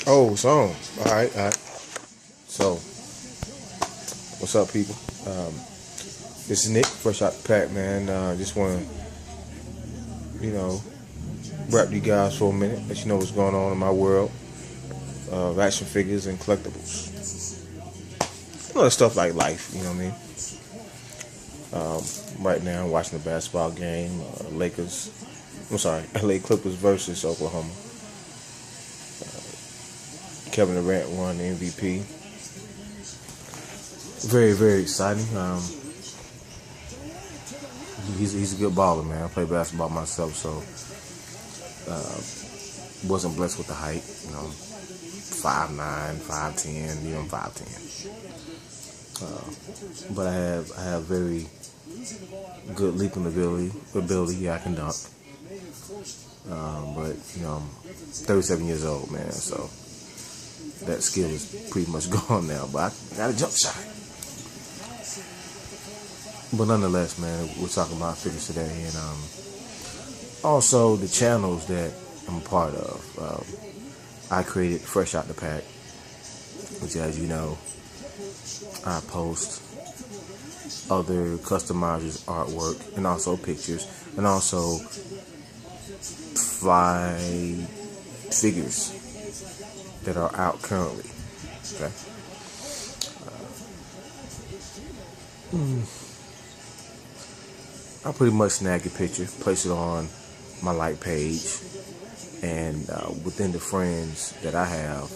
Oh, song. All right, all right. So, what's up, people? This is Nick, fresh out the pack, man. Just want to, rap you guys for a minute, let you know what's going on in my world of action figures and collectibles. Stuff like life, you know what I mean? Right now, I'm watching the basketball game. LA Clippers versus Oklahoma. Kevin Durant won the MVP. Very, very exciting. He's a good baller, man. I play basketball myself, so wasn't blessed with the height. 5'9", 5'10", I'm 5'10". But I have very good leaping ability. Yeah, I can dunk. But I'm 37 years old, man. So that skill is pretty much gone now. But I got a jump shot. But nonetheless, man, we're talking about figures today, and also the channels that I'm a part of. I created Fresh Out the Pack, which, as you know, I post other customizers' artwork and also pictures, and also fly figures that are out currently. Okay. I pretty much snag a picture, place it on my like page, and within the friends that I have,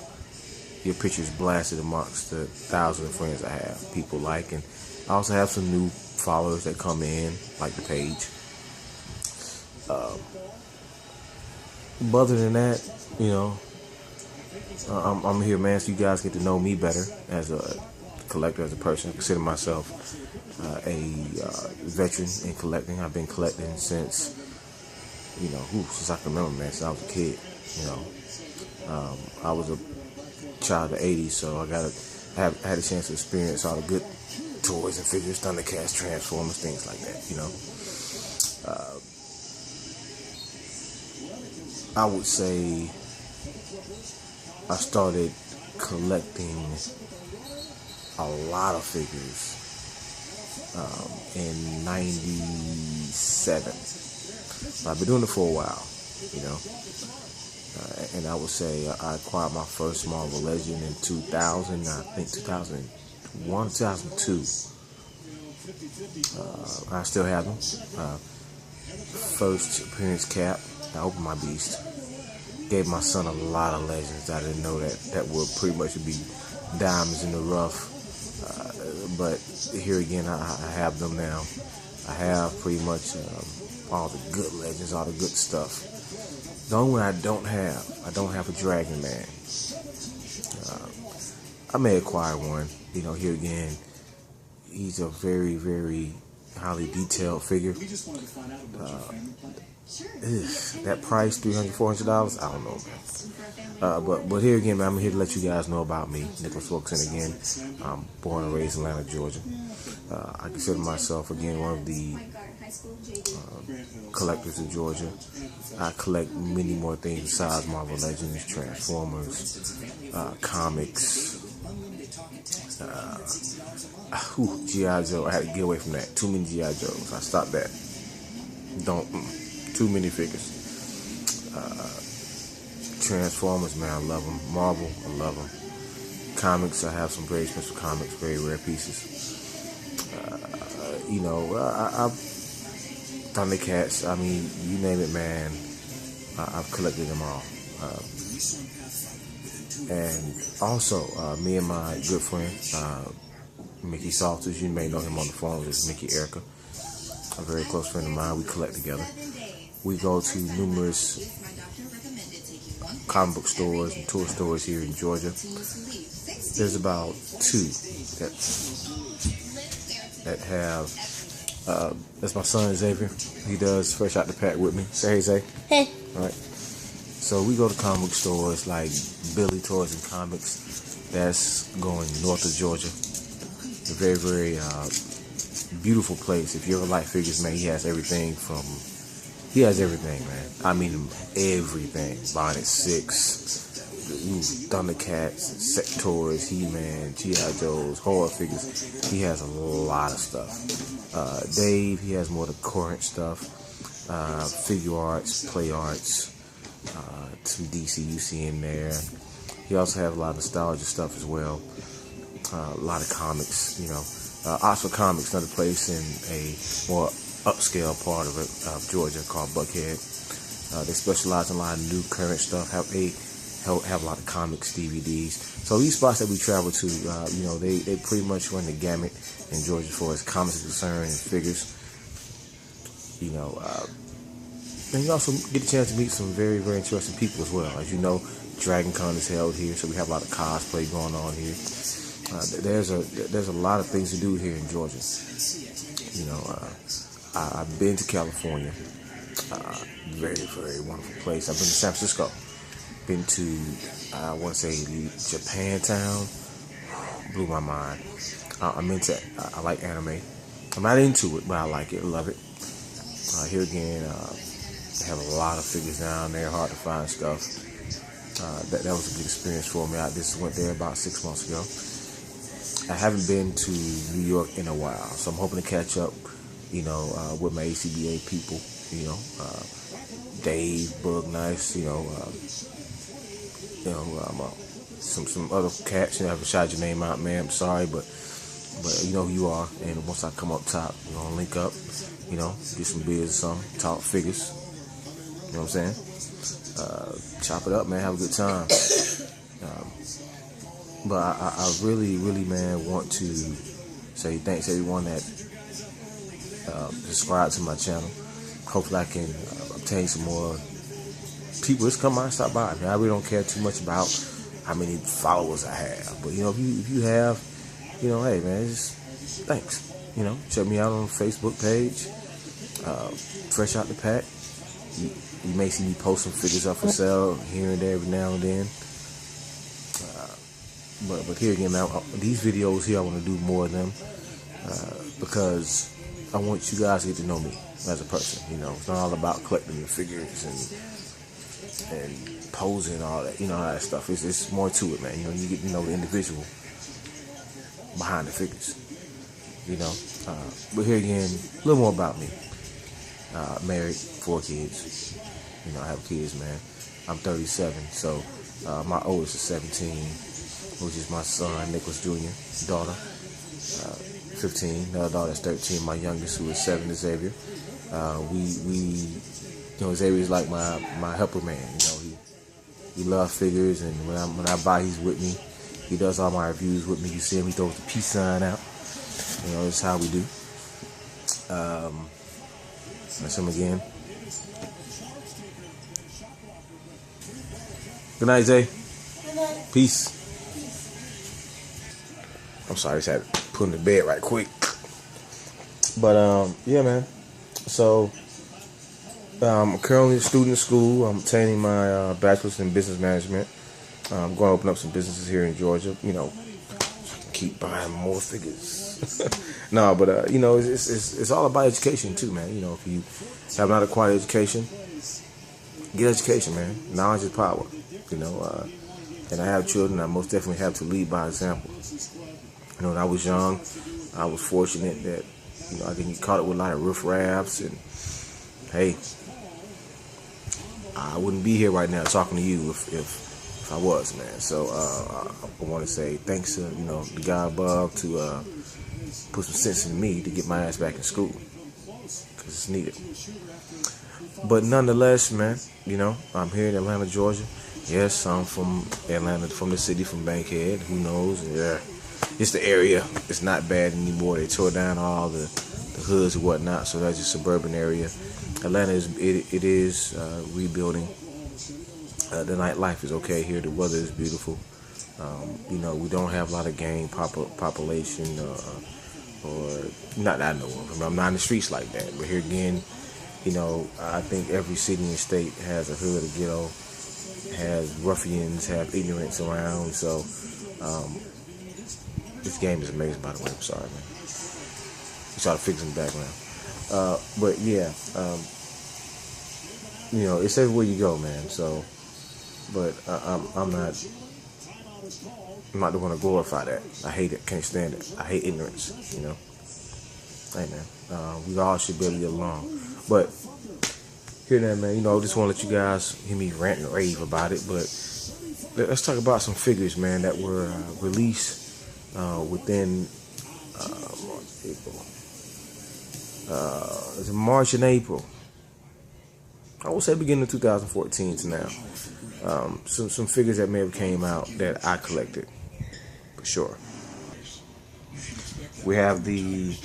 your picture is blasted amongst the thousands of friends I have. People like, and I also have some new followers that come in, like the page. But other than that, I'm here, man, so you guys get to know me better as a collector, as a person. I consider myself a veteran in collecting. I've been collecting since I can remember, man, since I was a kid. I was a child of the 80s, so I had a chance to experience all the good toys and figures, Thundercats, Transformers, things like that. I would say I started collecting a lot of figures in '97. I've been doing it for a while, and I would say I acquired my first Marvel Legend in 2000, I think 2001, 2002. I still have them. First appearance cap, I opened my beast. Gave my son a lot of Legends. I didn't know that would pretty much be diamonds in the rough. But here again, I have them now. I have pretty much all the good Legends, all the good stuff. The only one I don't have a Dragon Man. I may acquire one. Here again, he's a very, very highly detailed figure. That price, $300, $400, I don't know, man. But here again, man, I'm here to let you guys know about me, Nicholas Wilkerson again. I'm born and raised in Atlanta, Georgia. I consider myself, again, one of the collectors in Georgia. I collect many more things besides Marvel Legends, Transformers, comics, G.I. Joe. I had to get away from that. Too many G.I. Joes. I stopped that. Too many figures. Transformers, man, I love them. Marvel, I love them. Comics, I have some very expensive comics, very rare pieces. Thundercats, I mean, you name it, man. I've collected them all. And also, me and my good friend, Mickey Salters, you may know him on the phone as Mickey Erica, a very close friend of mine. We collect together. We go to numerous comic book stores and toy stores here in Georgia. There's about two that have. That's my son Xavier. He does Fresh Out the Pack with me. Say hey, Zay. Hey. All right. So we go to comic book stores like Billy Toys and Comics. That's going north of Georgia. A very, very beautiful place. If you ever like figures, man, he has everything, man. I mean everything. Bionic 6, Thundercats, Sectors, He-Man, G.I. Joes, horror figures. He has a lot of stuff. Dave, he has more of the current stuff. Figure arts, play arts, some DC in there. He also has a lot of nostalgia stuff as well. A lot of comics, Oxford Comics, another place in a more upscale part of Georgia called Buckhead. They specialize in a lot of new current stuff. Have a lot of comics, DVDs. So these spots that we travel to, they pretty much run the gamut in Georgia as far as comics are concerned and figures. And you also get a chance to meet some very, very interesting people as well. As you know, Dragon Con is held here, so we have a lot of cosplay going on here. There's a lot of things to do here in Georgia. I've been to California. Very, very wonderful place. I've been to San Francisco. Been to, I want to say, Japantown. Blew my mind. I like anime. I'm not into it, but I like it. Love it. Here again, they have a lot of figures down there. Hard to find stuff. That was a good experience for me. I just went there about 6 months ago. I haven't been to New York in a while, so I'm hoping to catch up, with my ACBA people, Dave, Bug Nice, some other cats. I haven't shouted your name out, man. I'm sorry, but you know who you are. And once I come up top, we're gonna link up, get some beers or something, talk figures. You know what I'm saying? Chop it up, man. Have a good time. But I really, really, man, want to say thanks to everyone that subscribed to my channel. Hopefully I can obtain some more people. Just come by and stop by. I really don't care too much about how many followers I have. But, if you have, hey, man, just thanks. Check me out on the Facebook page. Fresh out the pack. You may see me post some figures up for sale here and there every now and then. But here again, man, these videos here, I want to do more of them because I want you guys to get to know me as a person. It's not all about collecting the figures and posing and all that, all that stuff. It's more to it, man. You get to know the individual behind the figures. But here again, a little more about me. Married, 4 kids. I have kids, man. I'm 37, so my oldest is 17, which is my son, Nicholas Jr., daughter, 15, another daughter is 13, my youngest, who is 7, is Xavier. Xavier's like my helper man. He loves figures, and when I buy, he's with me. He does all my reviews with me. You see him, he throws the peace sign out. That's how we do. That's him again. Good night, Zay. Good night. Peace. I'm sorry, I just had to put him to bed right quick. But, yeah, man. So, I'm currently a student in school. I'm obtaining my bachelor's in business management. I'm going to open up some businesses here in Georgia. Keep buying more figures. No, but, it's all about education, too, man. If you have not acquired education, get education, man. Knowledge is power. And I have children. I most definitely have to lead by example. When I was young, I was fortunate that, I didn't get caught up with a lot of riffraffs, and hey, I wouldn't be here right now talking to you if I was, man. So I want to say thanks to the guy above to put some sense in me to get my ass back in school, because it's needed. But nonetheless, man, I'm here in Atlanta, Georgia. Yes, I'm from Atlanta, from the city, from Bankhead. Who knows? Yeah, it's the area. It's not bad anymore. They tore down all the hoods and whatnot, so that's a suburban area. Atlanta is rebuilding. The nightlife is okay here. The weather is beautiful. We don't have a lot of gang population, or not that I know of. I'm not in the streets like that. But here again, I think every city and state has a hood, a ghetto, has ruffians, have ignorance around. So this game is amazing, by the way. I'm sorry, man. We try to fix in the background. But yeah, it's everywhere you go, man. So but I'm not. I'm not going to glorify that. I hate it. Can't stand it. I hate ignorance. You know. Hey man, we all should be able to get along. But here that man, just want to let you guys hear me rant and rave about it. But let's talk about some figures, man, that were released within April. It's March and April. I would say beginning of 2014 to now. Some figures that may have came out that I collected, for sure. We have the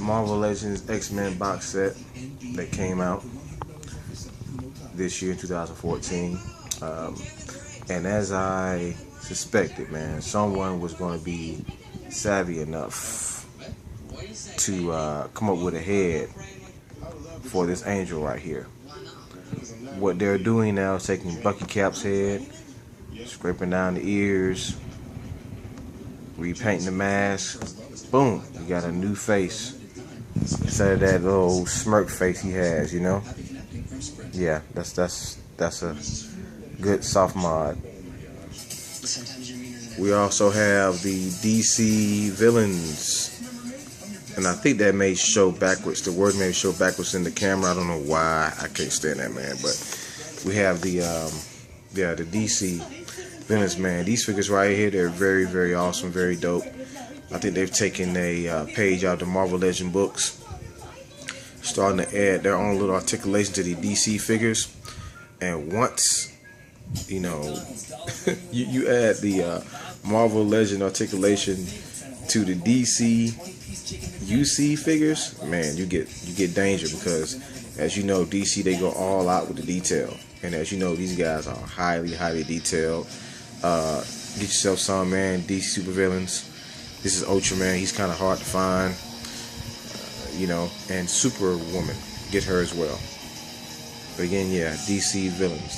Marvel Legends X-Men box set that came out this year, 2014. And as I suspected, man, someone was going to be savvy enough to come up with a head for this angel right here. What they're doing now is taking Bucky Cap's head, scraping down the ears, repainting the mask. Boom, you got a new face instead of that little smirk face he has, Yeah, that's a good soft mod. We also have the DC villains, and I think that may show backwards. The word may show backwards in the camera. I don't know why. I can't stand that, man. But we have the DC villains, man. These figures right here, they're very, very awesome, very dope. I think they've taken a page out of the Marvel Legend books, starting to add their own little articulation to the DC figures. And once, you add the Marvel Legend articulation to the DC UC figures, man, you get danger, because as you know, DC, they go all out with the detail, and as you know, these guys are highly detailed. Get yourself some, man. DC supervillains. This is Ultraman. He's kind of hard to find, and Superwoman. Get her as well. But again, yeah, DC villains.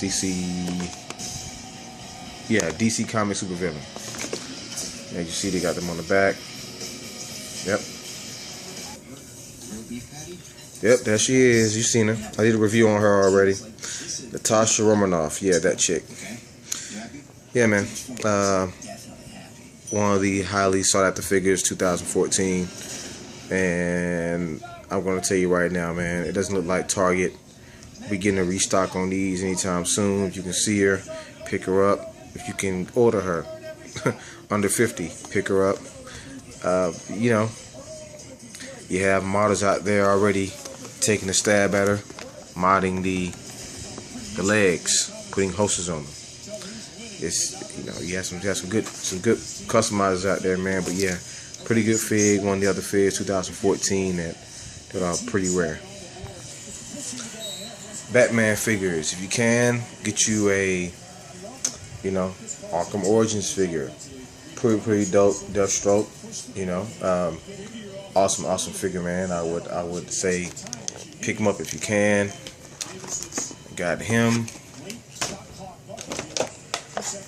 DC comic supervillain. As you see, they got them on the back. Yep, there she is. You seen her. I did a review on her already. Natasha Romanoff. Yeah, that chick. Yeah, man. One of the highly sought after figures, 2014. And I'm going to tell you right now, man, it doesn't look like Target will be getting a restock on these anytime soon. If you can see her, pick her up. If you can order her under 50, pick her up. You have modders out there already taking a stab at her, modding the legs, putting hosters on them. It's you have some good customizers out there, man. But yeah, pretty good fig. One of the other figs, 2014, that are pretty rare. Batman figures. If you can, get you a Arkham Origins figure. Pretty dope. Deathstroke. Awesome figure, man. I would say pick him up if you can. Got him.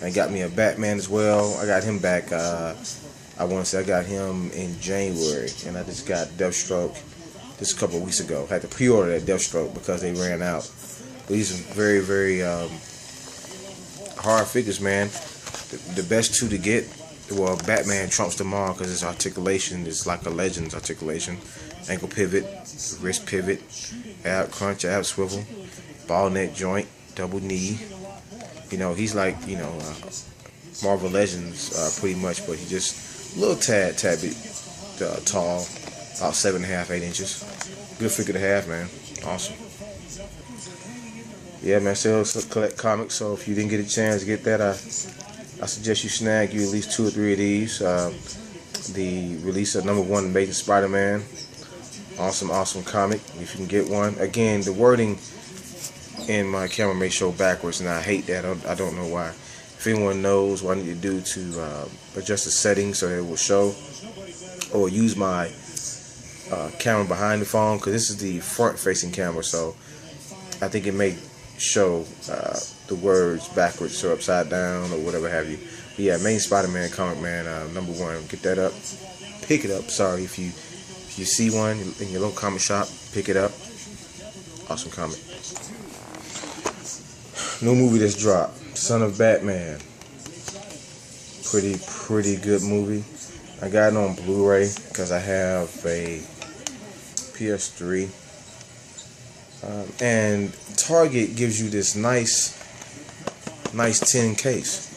I got me a Batman as well. I got him back. I want to say I got him in January, and I just got Deathstroke just a couple of weeks ago. I had to pre-order that Deathstroke because they ran out. But these are very, very hard figures, man. The best two to get. Well, Batman trumps them all because his articulation is like a Legends articulation. Ankle pivot, wrist pivot, ab crunch, ab swivel, ball neck joint, double knee. He's like, Marvel Legends pretty much, but he's just a little tad bit tall, about 7.5, 8 inches. Good figure to have, man. Awesome. Yeah, man, still collect comics, so if you didn't get a chance to get that, I suggest you snag you at least 2 or 3 of these. The release of #1 Amazing Spider-Man. Awesome comic. If you can get one. Again, the wording in my camera may show backwards, and I hate that. I don't know why. If anyone knows what I need to do to adjust the settings so it will show, or use my camera behind the phone, because this is the front-facing camera, so I think it may show the words backwards or upside down or whatever have you. But yeah, Amazing Spider-Man comic, man, #1. Get that up. Pick it up. Sorry, if you see one in your local comic shop, pick it up. Awesome comic. New movie that's dropped, Son of Batman. Pretty good movie. I got it on Blu-ray because I have a PS3. And Target gives you this nice tin case.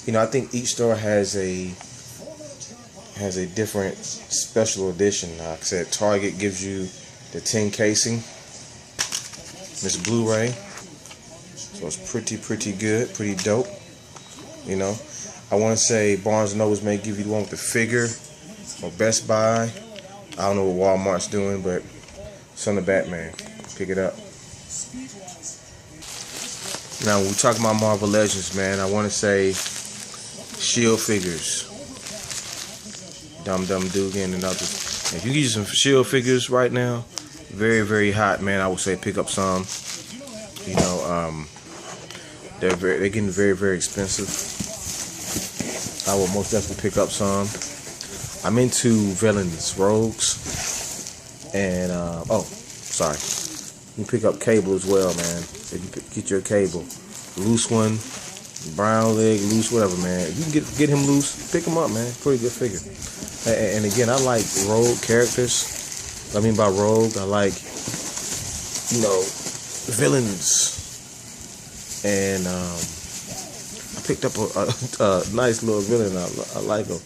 You know, I think each store has a different special edition. Like I said, Target gives you the tin casing. This Blu-ray. So it's pretty good, pretty dope. You know, I want to say Barnes & Nobles may give you the one with the figure, or Best Buy. I don't know what Walmart's doing, but Son of Batman, pick it up. Now, when we talk about Marvel Legends, man, I want to say Shield figures, Dum Dugan and others. If you get you some Shield figures right now, very hot, man. I would say pick up some. You know, they're getting very expensive. I will most definitely pick up some. I'm into villains, rogues, and sorry. You can pick up cable as well, man. If you get your cable, loose one, brown leg, loose, whatever, man. If you can get him loose, pick him up, man. Pretty good figure. And again, I like rogue characters. What I mean by rogue, I like, you know, villains. And I picked up a nice little villain. I like him.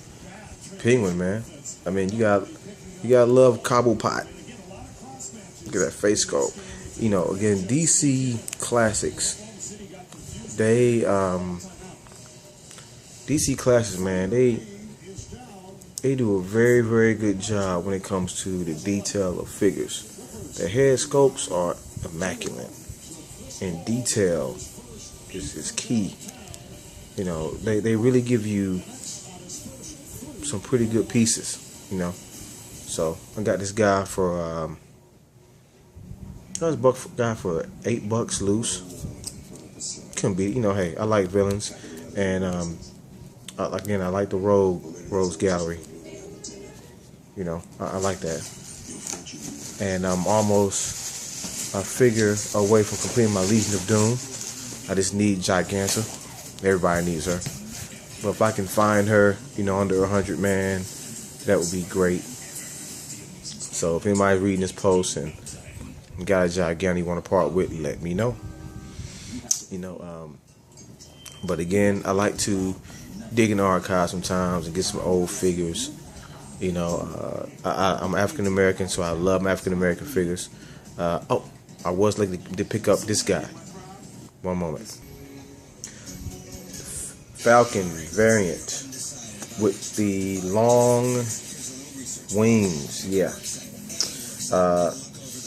Penguin, man. I mean, you got love Cobblepot. Look at that face sculpt. You know, again, DC Classics. DC Classics, man. They do a very good job when it comes to the detail of figures. The head sculpts are immaculate, and detail is key. You know, they really give you some pretty good pieces, you know. So I got this guy for $8 loose. Couldn't be, you know. Hey, I like villains, and again, I like the Rogues Gallery. You know, I like that, and I'm almost a figure away from completing my Legion of Doom. I just need Giganta. Everybody needs her. But if I can find her, you know, under 100, man, that would be great. So if anybody's reading this post and got a Giganta you want to part with, let me know. You know, but again, I like to dig in the archives sometimes and get some old figures. You know, I'm African American, so I love my African American figures. I was lucky to pick up this guy. One moment. Falcon variant with the long wings. Yeah.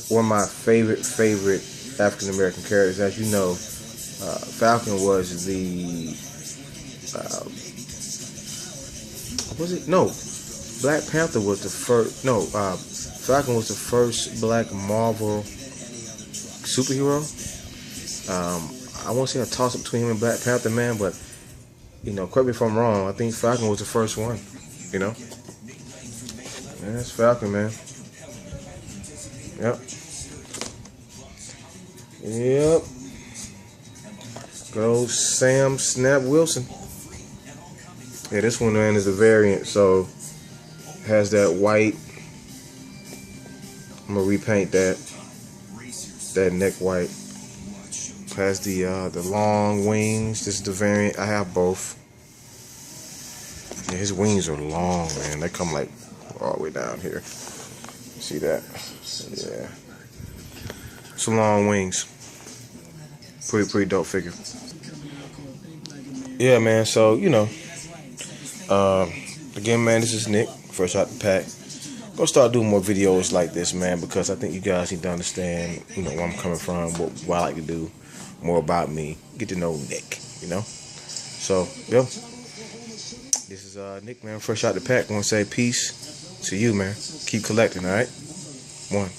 One of my favorite African American characters. As you know, Falcon was the Black Panther was the first. Falcon was the first Black Marvel superhero. I won't say a toss up between him and Black Panther, man, but you know, correct me if I'm wrong. I think Falcon was the first one. You know, yeah, that's Falcon, man. Yep. Good old Sam Snap Wilson. Yeah, this one, man, is a variant, so has that white. I'm gonna repaint that neck white. Has the long wings. This is the variant. I have both. Yeah, his wings are long, man. They come like all the way down here. See that? Yeah. Some long wings. Pretty dope figure. Yeah, man. So, you know, again, man, this is Nick, fresh out the pack. I'm gonna start doing more videos like this, man, because I think you guys need to understand, you know, where I'm coming from, what I like to do, more about me, get to know Nick, you know. So, yo, this is Nick, man, fresh out the pack. I want to say peace to you, man. Keep collecting, all right? One.